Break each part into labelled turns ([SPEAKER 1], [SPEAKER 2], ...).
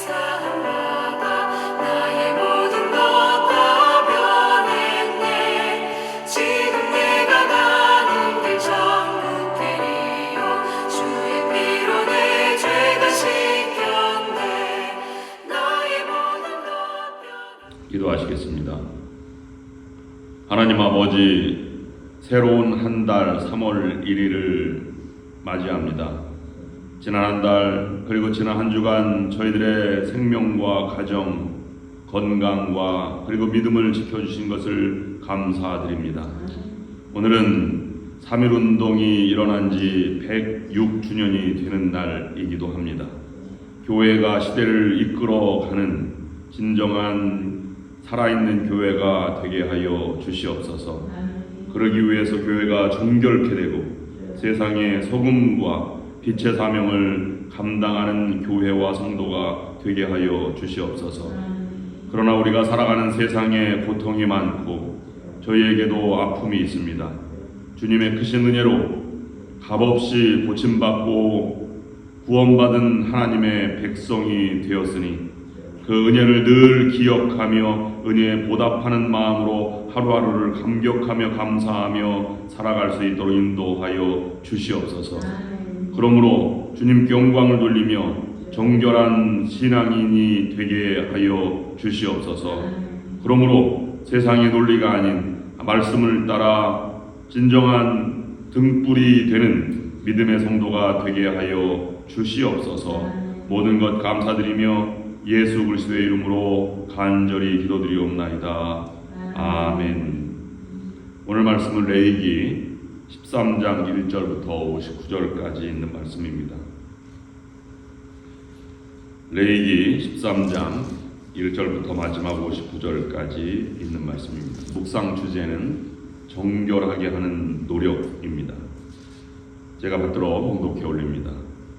[SPEAKER 1] 사함마다 나의 모든 것 다 변했네. 지금 내가 가는 길 천국 길이요 주의 피로 내 죄가 씻겼네. 나의 모든 것 변했네.
[SPEAKER 2] 기도하시겠습니다. 하나님 아버지, 새로운 한 달 3월 1일을 맞이합니다. 지난 한 달 그리고 지난 한 주간 저희들의 생명과 가정, 건강과 그리고 믿음을 지켜주신 것을 감사드립니다. 오늘은 3.1운동이 일어난 지 106주년이 되는 날이기도 합니다. 교회가 시대를 이끌어가는 진정한 살아있는 교회가 되게 하여 주시옵소서. 그러기 위해서 교회가 정결케 되고 세상의 소금과 빛의 사명을 감당하는 교회와 성도가 되게 하여 주시옵소서. 그러나 우리가 살아가는 세상에 고통이 많고 저희에게도 아픔이 있습니다. 주님의 크신 은혜로 값없이 고침받고 구원받은 하나님의 백성이 되었으니 그 은혜를 늘 기억하며 은혜에 보답하는 마음으로 하루하루를 감격하며 감사하며 살아갈 수 있도록 인도하여 주시옵소서. 그러므로 주님께 영광을 돌리며 정결한 신앙인이 되게 하여 주시옵소서. 그러므로 세상의 논리가 아닌 말씀을 따라 진정한 등불이 되는 믿음의 성도가 되게 하여 주시옵소서. 모든 것 감사드리며 예수 그리스도의 이름으로 간절히 기도드리옵나이다. 아멘. 오늘 말씀은 레위기 13장 1절부터 59절까지 있는 말씀입니다. 레위기 13장 1절부터 마지막 59절까지 있는 말씀입니다. 묵상 주제는 정결하게 하는 노력입니다. 제가 받들어 봉독해 올립니다.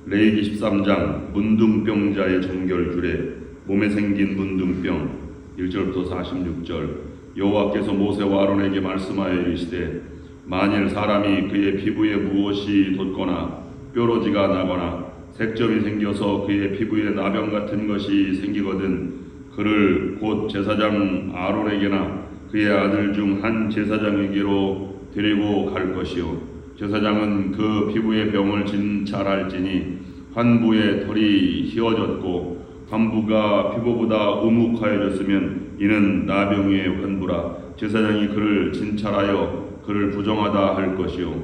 [SPEAKER 2] 레위기 13장 문둥병자의 정결 규례, 몸에 생긴 문둥병. 1절부터 46절. 여호와께서 모세와 아론에게 말씀하여 이르시되 만일 사람이 그의 피부에 무엇이 돋거나 뾰루지가 나거나 색점이 생겨서 그의 피부에 나병 같은 것이 생기거든 그를 곧 제사장 아론에게나 그의 아들 중 한 제사장에게로 데리고 갈 것이요 제사장은 그 피부의 병을 진찰할지니 환부의 털이 휘어졌고 환부가 피부보다 우묵하여졌으면 이는 나병의 환부라. 제사장이 그를 진찰하여 그를 부정하다 할 것이요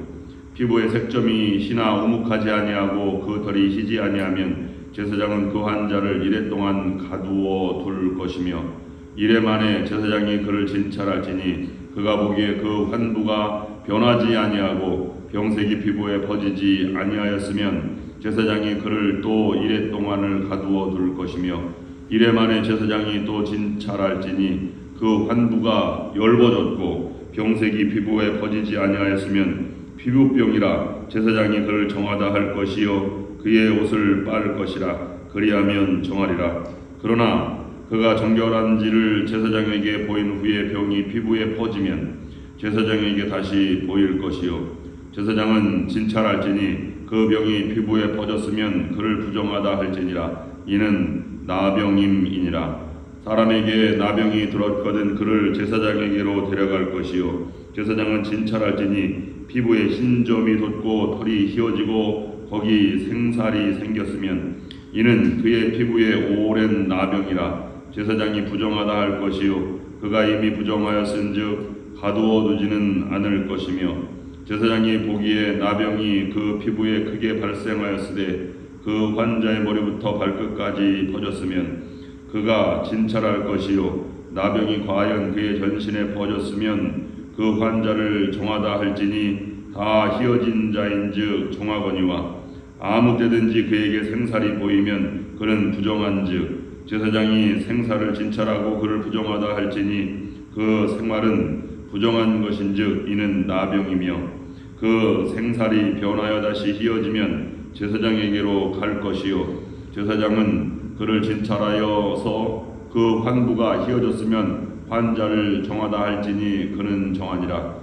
[SPEAKER 2] 피부의 색점이 희나 우묵하지 아니하고 그 털이 희지 아니하면 제사장은 그 환자를 이래 동안 가두어 둘 것이며 이래 만에 제사장이 그를 진찰할지니 그가 보기에 그 환부가 변하지 아니하고 병색이 피부에 퍼지지 아니하였으면 제사장이 그를 또 이래 동안을 가두어 둘 것이며 이래 만에 제사장이 또 진찰할지니 그 환부가 열버졌고 병색이 피부에 퍼지지 아니하였으면 피부병이라 제사장이 그를 정하다 할 것이요 그의 옷을 빨 것이라. 그리하면 정하리라. 그러나 그가 정결한지를 제사장에게 보인 후에 병이 피부에 퍼지면 제사장에게 다시 보일 것이요 제사장은 진찰할지니 그 병이 피부에 퍼졌으면 그를 부정하다 할지니라. 이는 나병임이니라. 사람에게 나병이 들었거든 그를 제사장에게로 데려갈 것이요 제사장은 진찰할지니 피부에 흰점이 돋고 털이 휘어지고 거기 생살이 생겼으면 이는 그의 피부에 오랜 나병이라. 제사장이 부정하다 할 것이요 그가 이미 부정하였은즉 가두어 두지는 않을 것이며 제사장이 보기에 나병이 그 피부에 크게 발생하였으되 그 환자의 머리부터 발끝까지 퍼졌으면 그가 진찰할 것이요 나병이 과연 그의 전신에 퍼졌으면 그 환자를 정하다 할지니 다 휘어진 자인즉 정하거니와 아무 때든지 그에게 생살이 보이면 그는 부정한즉 제사장이 생살을 진찰하고 그를 부정하다 할지니 그 생활은 부정한 것인즉 이는 나병이며 그 생살이 변하여 다시 휘어지면 제사장에게로 갈 것이요 제사장은 그를 진찰하여서 그 환부가 휘어졌으면 환자를 정하다 할지니 그는 정하니라.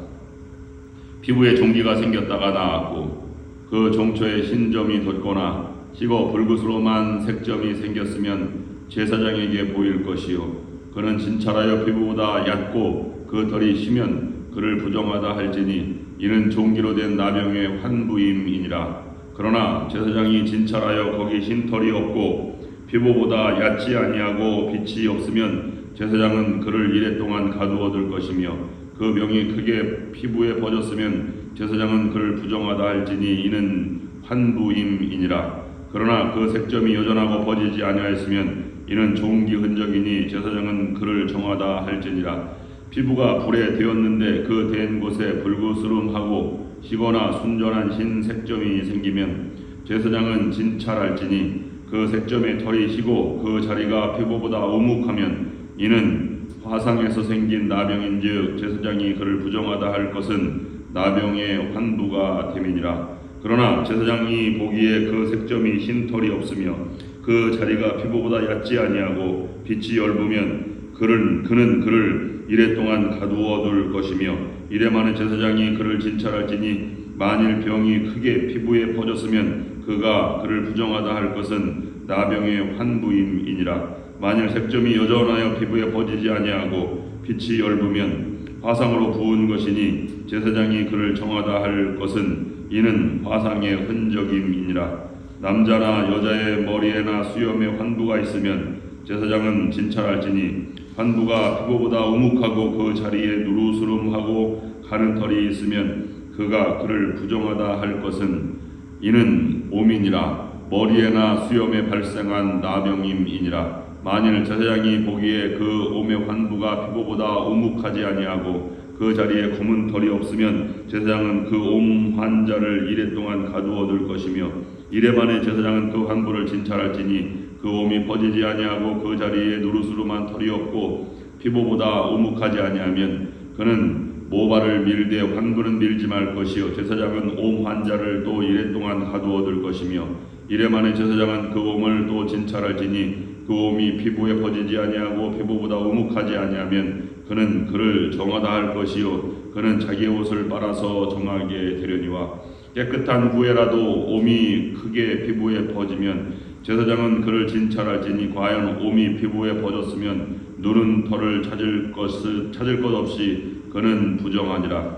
[SPEAKER 2] 피부에 종기가 생겼다가 나았고 그 종초에 흰점이 돋거나 희고 붉으스름한 색점이 생겼으면 제사장에게 보일 것이요 그는 진찰하여 피부보다 얕고 그 털이 시면 그를 부정하다 할지니 이는 종기로 된 나병의 환부임이니라. 그러나 제사장이 진찰하여 거기 흰 털이 없고 피부보다 얕지 아니하고 빛이 없으면 제사장은 그를 이레 동안 가두어 둘 것이며 그 병이 크게 피부에 퍼졌으면 제사장은 그를 부정하다 할지니 이는 환부임이니라. 그러나 그 색점이 여전하고 퍼지지 아니하였으면 이는 종기 흔적이니 제사장은 그를 정하다 할지니라. 피부가 불에 되었는데 그 된 곳에 불구스름하고 희거나 순전한 흰 색점이 생기면 제사장은 진찰할지니 그 색점의 털이 희고 그 자리가 피부보다 오묵하면 이는 화상에서 생긴 나병인즉 제사장이 그를 부정하다 할 것은 나병의 환부가 됨이니라. 그러나 제사장이 보기에 그 색점이 흰 털이 없으며 그 자리가 피부보다 얕지 아니하고 빛이 엷으면 그는 그를 이레 동안 가두어 둘 것이며 이레 만에 제사장이 그를 진찰할지니 만일 병이 크게 피부에 퍼졌으면 그가 그를 부정하다 할 것은 나병의 환부임이니라. 만일 색점이 여전하여 피부에 퍼지지 아니하고 빛이 엷으면 화상으로 부은 것이니 제사장이 그를 정하다 할 것은 이는 화상의 흔적임이니라. 남자나 여자의 머리에나 수염에 환부가 있으면 제사장은 진찰할지니 환부가 피부보다 우묵하고 그 자리에 누르스름하고 가는 털이 있으면 그가 그를 부정하다 할 것은 이는 오민이라. 머리에나 수염에 발생한 나병임이니라. 만일 제사장이 보기에 그 옴의 환부가 피부보다 우묵하지 아니하고 그 자리에 검은 털이 없으면 제사장은 그 옴 환자를 이레 동안 가두어 둘 것이며 이레 만에 제사장은 그 환부를 진찰할지니 그 옴이 퍼지지 아니하고 그 자리에 누르스름한 털이 없고 피부보다 우묵하지 아니하면 그는 모발을 밀되 환부는 밀지 말 것이요 제사장은 옴 환자를 또 이레 동안 가두어 둘 것이며 이레 만에 제사장은 그 옴을 또 진찰할지니 그 옴이 피부에 퍼지지 아니하고 피부보다 우묵하지 아니하면 그는 그를 정하다 할 것이요 그는 자기의 옷을 빨아서 정하게 되려니와 깨끗한 후에라도 옴이 크게 피부에 퍼지면 제사장은 그를 진찰할지니 과연 옴이 피부에 퍼졌으면 누른 털을 찾을 것 없이 그는 부정하니라.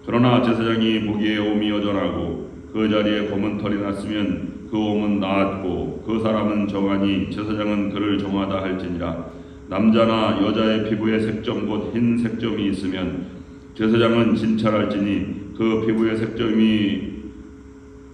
[SPEAKER 2] 그러나 제사장이 보기에 옴이 여전하고 그 자리에 검은 털이 났으면 그 옴은 나았고 그 사람은 정하니 제사장은 그를 정하다 할지니라. 남자나 여자의 피부에 색점 곧 흰 색점이 있으면 제사장은 진찰할지니 그 피부의 색점이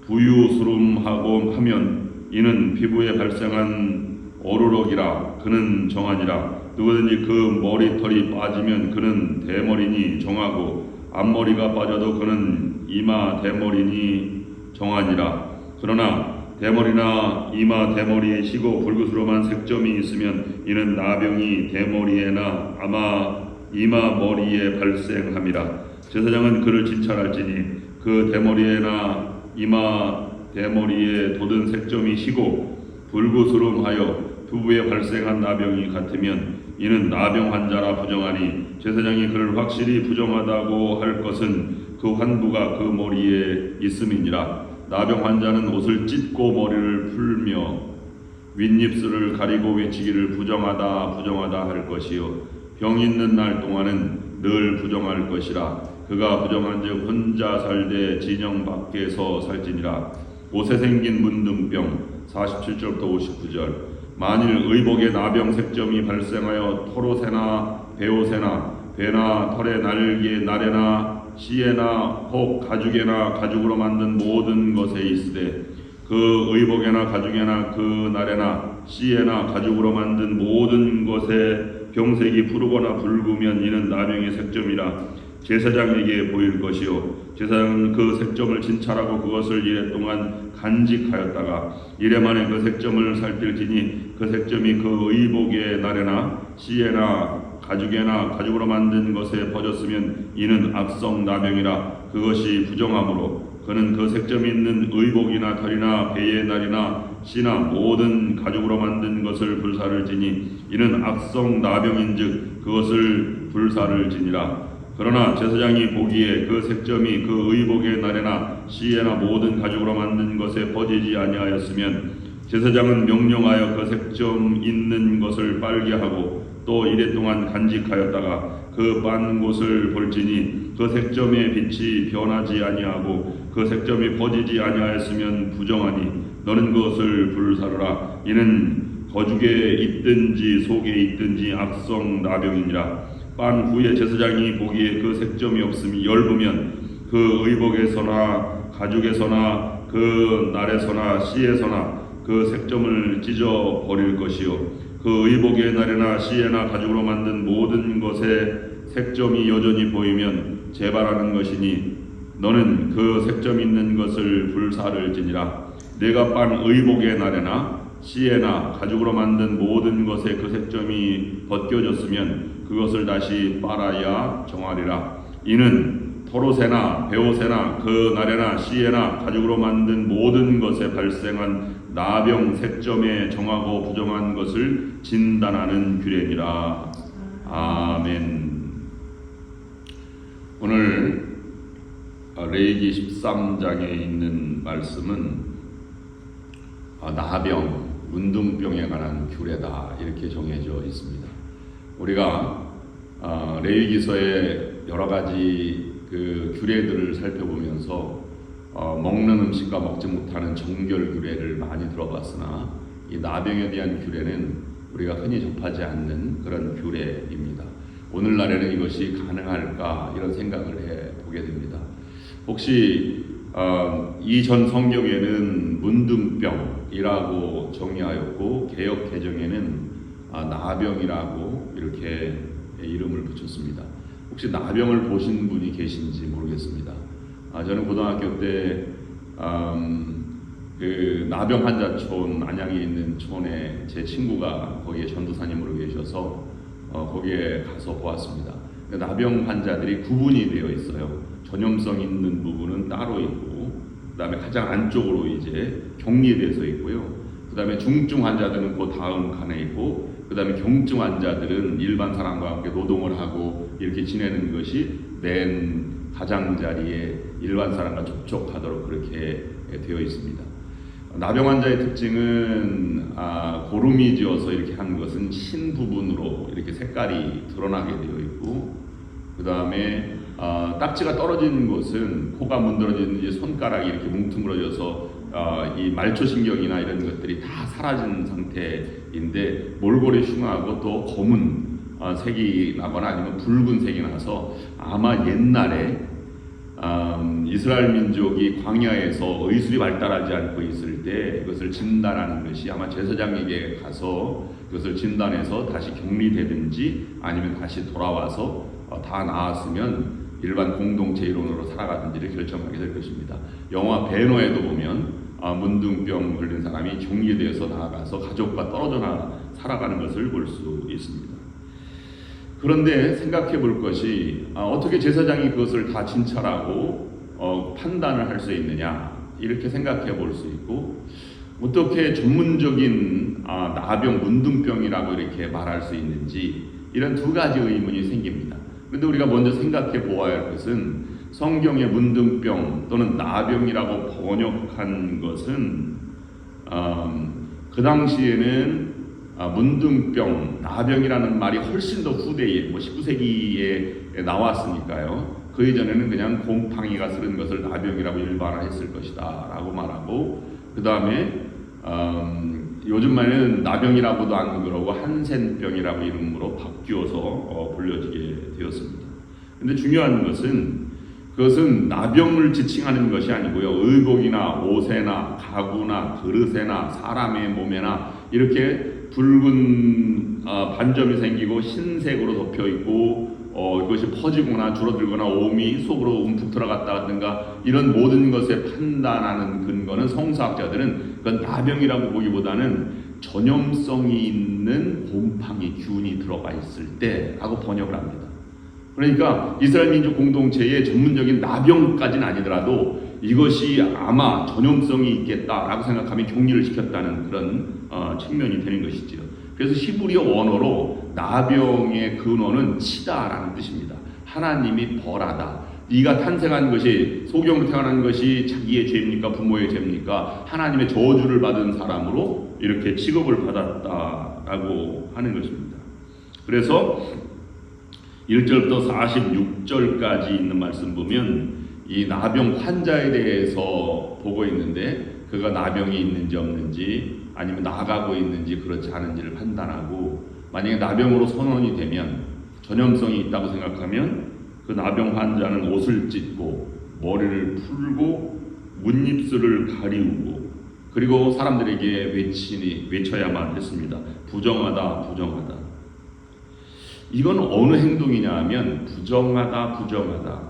[SPEAKER 2] 부유스름하고 하면 이는 피부에 발생한 어루럭이라. 그는 정하니라. 누구든지 그 머리털이 빠지면 그는 대머리니 정하고 앞머리가 빠져도 그는 이마 대머리니 정하니라. 그러나 대머리나 이마 대머리에 희고 불구스름한 색점이 있으면 이는 나병이 대머리에나 아마 이마 머리에 발생함이라. 제사장은 그를 진찰할지니 그 대머리에나 이마 대머리에 돋은 색점이 희고 불구스름하여 피부에 발생한 나병이 같으면 이는 나병 환자라 부정하니 제사장이 그를 확실히 부정하다고 할 것은 그 환부가 그 머리에 있음이니라. 나병 환자는 옷을 찢고 머리를 풀며 윗입술을 가리고 외치기를 부정하다 할 것이요 병 있는 날 동안은 늘 부정할 것이라. 그가 부정한즉 혼자 살되 진영 밖에서 살지니라. 옷에 생긴 문둥병 47절부터 59절. 만일 의복에 나병 색점이 발생하여 털옷에나 베옷에나 배나 털에 날에나 씨에나 혹 가죽에나 가죽으로 만든 모든 것에 있으되 그 의복에나 가죽에나 그 날에나 씨에나 가죽으로 만든 모든 것에 병색이 푸르거나 붉으면 이는 나병의 색점이라. 제사장에게 보일 것이요 제사장은 그 색점을 진찰하고 그것을 이레 동안 간직하였다가 이레 만에 그 색점을 살필지니 그 색점이 그 의복의 날에나 씨에나 가죽에나 가죽으로 만든 것에 퍼졌으면 이는 악성 나병이라. 그것이 부정함으로 그는 그 색점이 있는 의복이나 털이나 배의 날이나 씨나 모든 가죽으로 만든 것을 불사를 지니 이는 악성 나병인즉 그것을 불사를 지니라. 그러나 제사장이 보기에 그 색점이 그 의복의 날에나 씨에나 모든 가죽으로 만든 것에 퍼지지 아니하였으면 제사장은 명령하여 그 색점 있는 것을 빨게 하고 또 이래 동안 간직하였다가 그 빤 곳을 볼지니 그 색점의 빛이 변하지 아니하고 그 색점이 퍼지지 아니하였으면 부정하니 너는 그것을 불사르라. 이는 거죽에 있든지 속에 있든지 악성 나병이니라. 빤 후에 제사장이 보기에 그 색점이 없음이 엷으면 그 의복에서나 가죽에서나 그 날에서나 씨에서나 그 색점을 찢어 버릴 것이요 그 의복의 날에나 씨에나 가죽으로 만든 모든 것에 색점이 여전히 보이면 재발하는 것이니 너는 그 색점 있는 것을 불사를지니라. 내가 빤 의복의 날에나 씨에나 가죽으로 만든 모든 것에 그 색점이 벗겨졌으면 그것을 다시 빨아야 정하리라. 이는 털옷에나 베옷에나 그 날에나 씨에나 가죽으로 만든 모든 것에 발생한 나병 색점에 정하고 부정한 것을 진단하는 규례니라. 아멘. 오늘 레위기 13장에 있는 말씀은 나병, 문둥병에 관한 규례다 이렇게 정해져 있습니다. 우리가 레위기서의 여러 가지 그 규례들을 살펴보면서 먹는 음식과 먹지 못하는 정결 규례를 많이 들어봤으나 이 나병에 대한 규례는 우리가 흔히 접하지 않는 그런 규례입니다. 오늘날에는 이것이 가능할까 이런 생각을 해보게 됩니다. 혹시 이전 성경에는 문둥병이라고 정의하였고 개역 개정에는 나병이라고 이렇게 이름을 붙였습니다. 혹시 나병을 보신 분이 계신지 모르겠습니다. 저는 고등학교 때 그 나병 환자촌 안양에 있는 촌에 제 친구가 거기에 전도사님으로 계셔서 거기에 가서 보았습니다. 나병 환자들이 구분이 되어 있어요. 전염성 있는 부분은 따로 있고, 그 다음에 가장 안쪽으로 이제 격리돼서 있고요. 그 다음에 중증 환자들은 그 다음 칸에 있고, 그 다음에 경증 환자들은 일반 사람과 함께 노동을 하고 이렇게 지내는 것이 맨 가장자리에 일반 사람과 접촉하도록 그렇게 되어 있습니다. 나병 환자의 특징은 고름이 지어서 이렇게 한 것은 흰 부분으로 이렇게 색깔이 드러나게 되어 있고, 그 다음에 딱지가 떨어진 곳은 코가 문드러지는지 손가락이 이렇게 뭉뚱그러져서 이 말초신경이나 이런 것들이 다 사라진 상태인데 몰골이 흉하고 또 검은 색이 나거나 아니면 붉은색이 나서 아마 옛날에 이스라엘 민족이 광야에서 의술이 발달하지 않고 있을 때 이것을 진단하는 것이 아마 제사장에게 가서 그것을 진단해서 다시 격리되든지 아니면 다시 돌아와서 다 나았으면 일반 공동체 이론으로 살아가든지를 결정하게 될 것입니다. 영화 배너에도 보면 문둥병 걸린 사람이 격리되어서 나아가서 가족과 떨어져 살아가는 것을 볼 수 있습니다. 그런데 생각해 볼 것이 어떻게 제사장이 그것을 다 진찰하고 판단을 할 수 있느냐 이렇게 생각해 볼 수 있고, 어떻게 전문적인 나병, 문둥병이라고 이렇게 말할 수 있는지 이런 두 가지 의문이 생깁니다. 그런데 우리가 먼저 생각해 보아야 할 것은 성경의 문둥병 또는 나병이라고 번역한 것은 그 당시에는 문둥병, 나병이라는 말이 훨씬 더 후대에 19세기에 나왔으니까요. 그 이전에는 그냥 곰팡이가 쓰는 것을 나병이라고 일반화했을 것이다 라고 말하고, 그 다음에 요즘 말에는 나병이라고도 안 그러고 한센병이라고 이름으로 바뀌어서 불려지게 되었습니다. 근데 중요한 것은 그것은 나병을 지칭하는 것이 아니고요. 의복이나 옷에나 가구나 그릇에나 사람의 몸에나 이렇게 붉은 반점이 생기고 흰색으로 덮여 있고 이것이 퍼지거나 줄어들거나 오음이 속으로 움푹 들어갔다든가 이런 모든 것에 판단하는 근거는 성서학자들은 그건 나병이라고 보기보다는 전염성이 있는 곰팡이 균이 들어가 있을 때라고 번역을 합니다. 그러니까 이스라엘 민족 공동체의 전문적인 나병까지는 아니더라도 이것이 아마 전염성이 있겠다라고 생각하면 격리를 시켰다는 그런 측면이 되는 것이지요. 그래서 히브리어 원어로 나병의 근원은 치다라는 뜻입니다. 하나님이 벌하다. 네가 탄생한 것이 소경으로 태어난 것이 자기의 죄입니까? 부모의 죄입니까? 하나님의 저주를 받은 사람으로 이렇게 취급을 받았다라고 하는 것입니다. 그래서 1절부터 46절까지 있는 말씀 보면 이 나병 환자에 대해서 보고 있는데 그가 나병이 있는지 없는지 아니면 나가고 있는지 그렇지 않은지를 판단하고, 만약에 나병으로 선언이 되면 전염성이 있다고 생각하면 그 나병 환자는 옷을 찢고 머리를 풀고 문입술을 가리우고, 그리고 사람들에게 외쳐야만 했습니다. 부정하다, 부정하다. 이건 어느 행동이냐 하면 부정하다, 부정하다.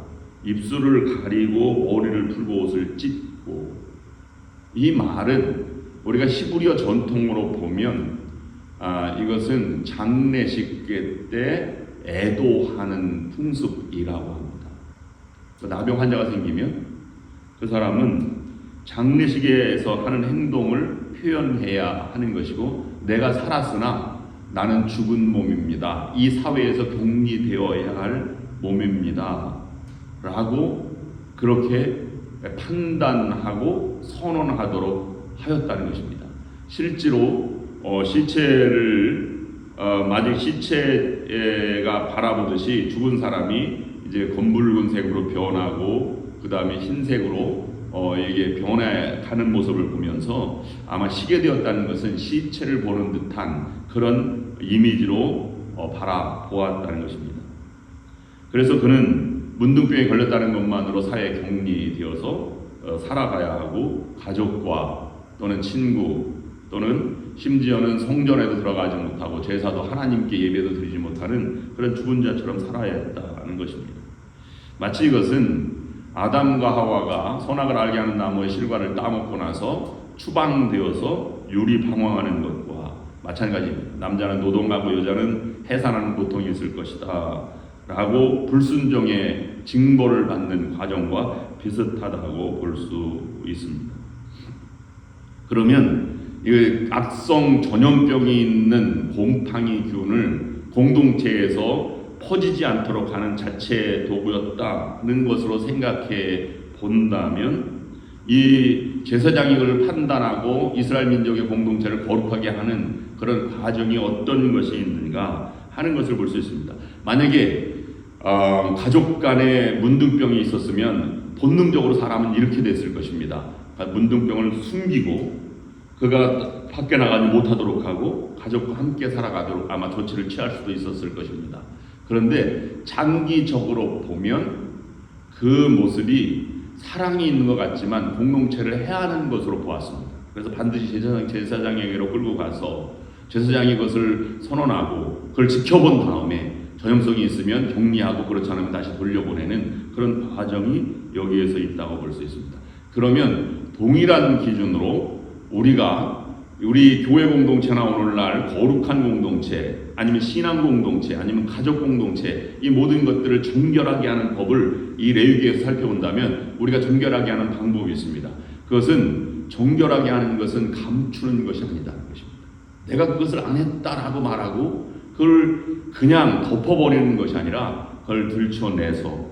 [SPEAKER 2] 입술을 가리고 머리를 풀고 옷을 찢고. 이 말은 우리가 히브리어 전통으로 보면 이것은 장례식 때 애도하는 풍습이라고 합니다. 나병 환자가 생기면 그 사람은 장례식에서 하는 행동을 표현해야 하는 것이고, 내가 살았으나 나는 죽은 몸입니다. 이 사회에서 격리되어야 할 몸입니다. 라고 그렇게 판단하고 선언하도록 하였다는 것입니다. 실제로 시체가 바라보듯이 죽은 사람이 이제 검붉은색으로 변하고 그 다음에 흰색으로 이게 변해가는 모습을 보면서 아마 시게 되었다는 것은 시체를 보는 듯한 그런 이미지로 바라보았다는 것입니다. 그래서 그는 문둥병에 걸렸다는 것만으로 사회에 격리되어서 살아가야 하고, 가족과 또는 친구 또는 심지어는 성전에도 들어가지 못하고 제사도 하나님께 예배도 드리지 못하는 그런 죽은 자처럼 살아야 했다는 것입니다. 마치 이것은 아담과 하와가 선악을 알게 하는 나무의 실과를 따먹고 나서 추방되어서 유리방황하는 것과 마찬가지입니다. 남자는 노동하고 여자는 해산하는 고통이 있을 것이다 라고 불순종의 징벌을 받는 과정과 비슷하다고 볼 수 있습니다. 그러면 이 악성 전염병이 있는 곰팡이균을 공동체에서 퍼지지 않도록 하는 자체 도구였다는 것으로 생각해 본다면, 이 제사장이 이걸 판단하고 이스라엘 민족의 공동체를 거룩하게 하는 그런 과정이 어떤 것이 있는가 하는 것을 볼 수 있습니다. 만약에 가족 간에 문둥병이 있었으면 본능적으로 사람은 이렇게 됐을 것입니다. 문둥병을 숨기고 그가 밖에 나가지 못하도록 하고 가족과 함께 살아가도록 아마 조치를 취할 수도 있었을 것입니다. 그런데 장기적으로 보면 그 모습이 사랑이 있는 것 같지만 공동체를 해하는 것으로 보았습니다. 그래서 반드시 제사장에게로 끌고 가서 제사장이 그것을 선언하고 그걸 지켜본 다음에 전염성이 있으면 격리하고 그렇지 않으면 다시 돌려보내는 그런 과정이 여기에서 있다고 볼 수 있습니다. 그러면 동일한 기준으로 우리 교회 공동체나 오늘날 거룩한 공동체 아니면 신앙 공동체 아니면 가족 공동체, 이 모든 것들을 정결하게 하는 법을 이 레위기에서 살펴본다면 우리가 정결하게 하는 방법이 있습니다. 그것은 정결하게 하는 것은 감추는 것이 아니다는 것입니다. 내가 그것을 안 했다라고 말하고 그걸 그냥 덮어버리는 것이 아니라 그걸 들춰내서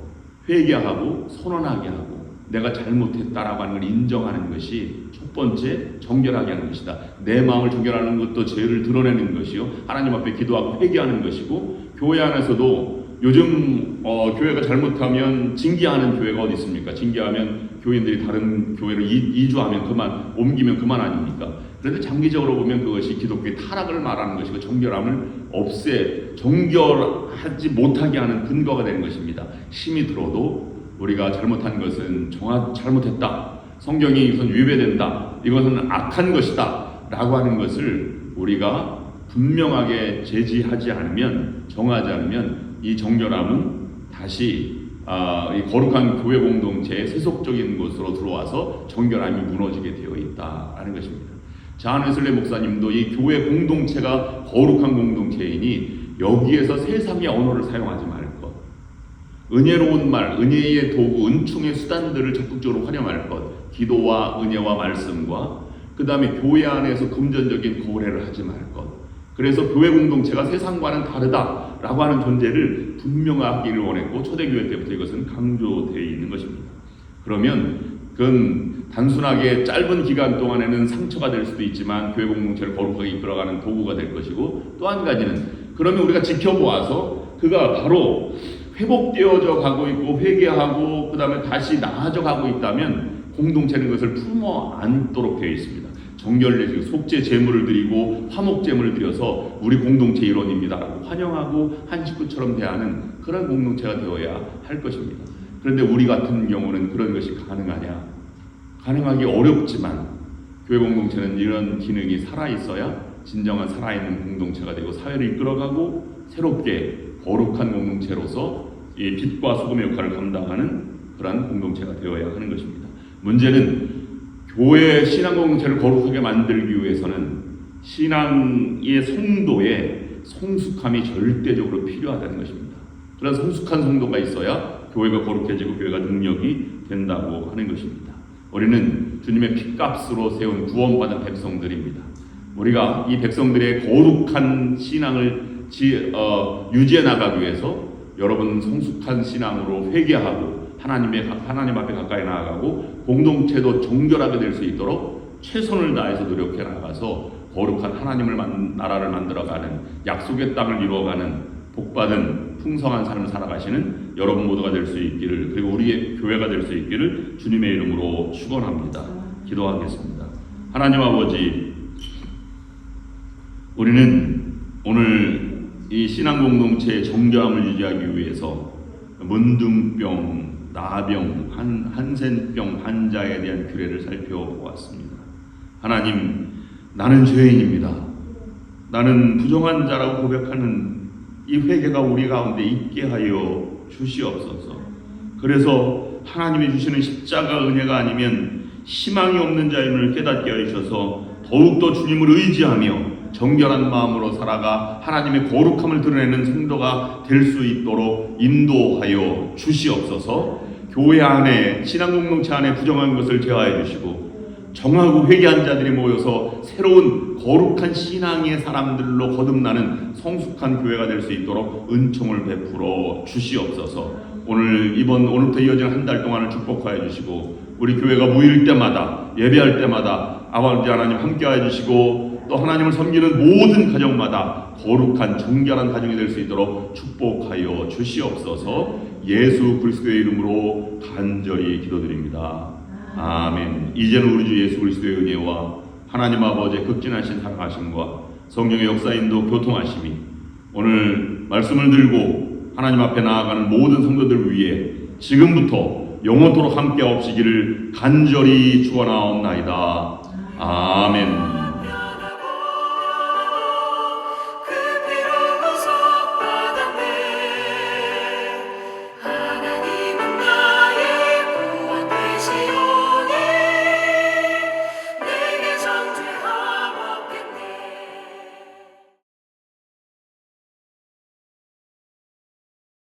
[SPEAKER 2] 회개하고 선언하게 하고 내가 잘못했다라고 하는 걸 인정하는 것이 첫 번째 정결하게 하는 것이다. 내 마음을 정결하는 것도 죄를 드러내는 것이요, 하나님 앞에 기도하고 회개하는 것이고, 교회 안에서도 요즘 교회가 잘못하면 징계하는 교회가 어디 있습니까? 징계하면 교인들이 다른 교회로 이주하면 그만, 옮기면 그만 아닙니까? 그런데 장기적으로 보면 그것이 기독교의 타락을 말하는 것이고 정결함을 정결하지 못하게 하는 근거가 되는 것입니다. 힘이 들어도 우리가 잘못한 것은 잘못했다, 성경이 이것은 위배된다, 이것은 악한 것이다 라고 하는 것을 우리가 분명하게 제지하지 않으면, 정하지 않으면 이 정결함은 다시 이 거룩한 교회 공동체의 세속적인 곳으로 들어와서 정결함이 무너지게 되어 있다는 것입니다. 자한 웨슬리 목사님도 이 교회 공동체가 거룩한 공동체이니 여기에서 세상의 언어를 사용하지 말 것, 은혜로운 말, 은혜의 도구, 은총의 수단들을 적극적으로 활용할 것, 기도와 은혜와 말씀과 그 다음에 교회 안에서 금전적인 거래를 하지 말 것. 그래서 교회 공동체가 세상과는 다르다라고 하는 존재를 분명하기를 원했고 초대교회 때부터 이것은 강조되어 있는 것입니다. 그러면 그건 단순하게 짧은 기간 동안에는 상처가 될 수도 있지만 교회 공동체를 거룩하게 이끌어가는 도구가 될 것이고, 또 한 가지는 그러면 우리가 지켜보아서 그가 바로 회복되어져 가고 있고 회개하고 그 다음에 다시 나아져 가고 있다면 공동체는 그것을 품어 안도록 되어 있습니다. 정결례 속죄 제물을 드리고 화목 제물을 드려서 우리 공동체 일원입니다 환영하고 한 식구처럼 대하는 그런 공동체가 되어야 할 것입니다. 그런데 우리 같은 경우는 그런 것이 가능하냐? 가능하기 어렵지만 교회 공동체는 이런 기능이 살아있어야 진정한 살아있는 공동체가 되고 사회를 이끌어가고 새롭게 거룩한 공동체로서 이 빛과 소금의 역할을 감당하는 그러한 공동체가 되어야 하는 것입니다. 문제는 교회 신앙 공동체를 거룩하게 만들기 위해서는 신앙의 성도의 성숙함이 절대적으로 필요하다는 것입니다. 그런 성숙한 성도가 있어야 교회가 거룩해지고 교회가 능력이 된다고 하는 것입니다. 우리는 주님의 핏값으로 세운 구원받은 백성들입니다. 우리가 이 백성들의 거룩한 신앙을 유지해 나가기 위해서 여러분 성숙한 신앙으로 회개하고 하나님 앞에 가까이 나아가고 공동체도 정결하게 될 수 있도록 최선을 다해서 노력해 나가서 거룩한 하나님을 나라를 만들어가는 약속의 땅을 이루어가는 복받은 풍성한 삶을 살아가시는 여러분 모두가 될 수 있기를, 그리고 우리의 교회가 될 수 있기를 주님의 이름으로 축원합니다. 기도하겠습니다. 하나님 아버지, 우리는 오늘 이 신앙 공동체의 정교함을 유지하기 위해서 문둥병, 나병, 한센병 환자에 대한 규례를 살펴보았습니다. 하나님, 나는 죄인입니다. 나는 부정한 자라고 고백하는 이 회개가 우리 가운데 있게 하여 주시옵소서. 그래서 하나님이 주시는 십자가 은혜가 아니면 희망이 없는 자임을 깨닫게 하셔서 더욱더 주님을 의지하며 정결한 마음으로 살아가 하나님의 거룩함을 드러내는 성도가 될 수 있도록 인도하여 주시옵소서. 교회 안에 신앙 공동체 안에 부정한 것을 제어해 주시고 정하고 회개한 자들이 모여서 새로운 거룩한 신앙의 사람들로 거듭나는 성숙한 교회가 될 수 있도록 은총을 베풀어 주시옵소서. 오늘부터 이어지는 한 달 동안을 축복하여 주시고 우리 교회가 모일 때마다 예배할 때마다 아버지 하나님 함께하여 주시고 또 하나님을 섬기는 모든 가정마다 거룩한 정결한 가정이 될 수 있도록 축복하여 주시옵소서. 예수 그리스도의 이름으로 간절히 기도드립니다. 아멘. 이제는 우리 주 예수 그리스도의 은혜와 하나님 아버지의 극진하신 사랑하심과 성령의 역사인도 교통하심이 오늘 말씀을 들고 하나님 앞에 나아가는 모든 성도들 위해 지금부터 영원토록 함께 없으기를 간절히 축원하옵나이다. 아멘.